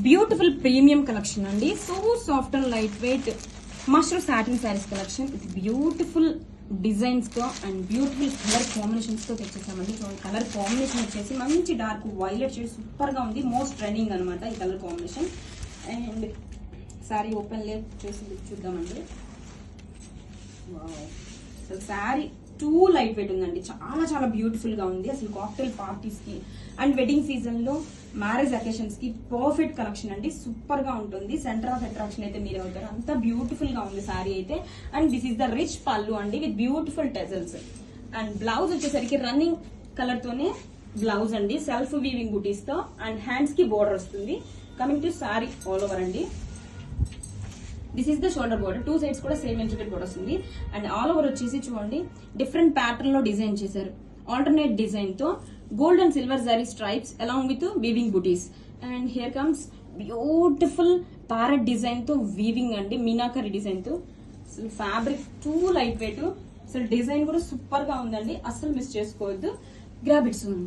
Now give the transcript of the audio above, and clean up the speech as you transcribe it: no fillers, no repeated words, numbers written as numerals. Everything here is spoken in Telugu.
బ్యూటిఫుల్ ప్రీమియం కలెక్షన్ అండి. So soft and light weight mushroom satin saris collection with beautiful designs తో అండ్ బ్యూటిఫుల్ కలర్ కాంబినేషన్స్ తో తెచ్చేసామండి. కలర్ కాంబినేషన్ వచ్చేసి మంచి డార్క్ వైలెట్ షేడ్ సూపర్ గా ఉంది. మోస్ట్ ట్రెండింగ్ అనమాట ఈ colour combination. And sari open చేసి చూద్దామండి. అసలు శారీ టూ లైట్ వెయిట్ ఉందండి. చాలా చాలా బ్యూటిఫుల్ గా ఉంది. అసలు కాక్టైల్ పార్టీస్ కి అండ్ వెడ్డింగ్ సీజన్ లో మ్యారేజ్ అకేషన్స్ కి పర్ఫెక్ట్ కలెక్షన్ అండి. సూపర్ గా ఉంటుంది. సెంటర్ ఆఫ్ అట్రాక్షన్ అయితే మీరే అవుతారు. అంత బ్యూటిఫుల్ గా ఉంది శారీ అయితే. And this is the rich pallu అండి with beautiful tassels. And blouse వచ్చేసరికి రన్నింగ్ కలర్ తోనే బ్లౌజ్ అండి. సెల్ఫ్ వీవింగ్ బుటీస్ తో అండ్ హ్యాండ్స్ కి బోర్డర్ వస్తుంది. Coming to saree all over అండి. This is the shoulder border. Two sides కూడా సేమ్ ఇంట్రికేట్ బోర్డర్ వస్తుంది. అండ్ ఆల్ ఓవర్ వచ్చేసి చూడండి డిఫరెంట్ ప్యాటర్న్ లో డిజైన్ చేశారు. ఆల్టర్నేట్ డిజైన్ తో gold and silver zari stripes along with weaving buttis. And here comes beautiful parrot design తో వీవింగ్ అండి. మీనాకరి డిజైన్ తో. అసలు ఫ్యాబ్రిక్ టూ లైట్ వెయిట్. అసలు డిజైన్ కూడా సూపర్ గా ఉందండి. అసలు మిస్ చేసుకోవద్దు. Grab it soon.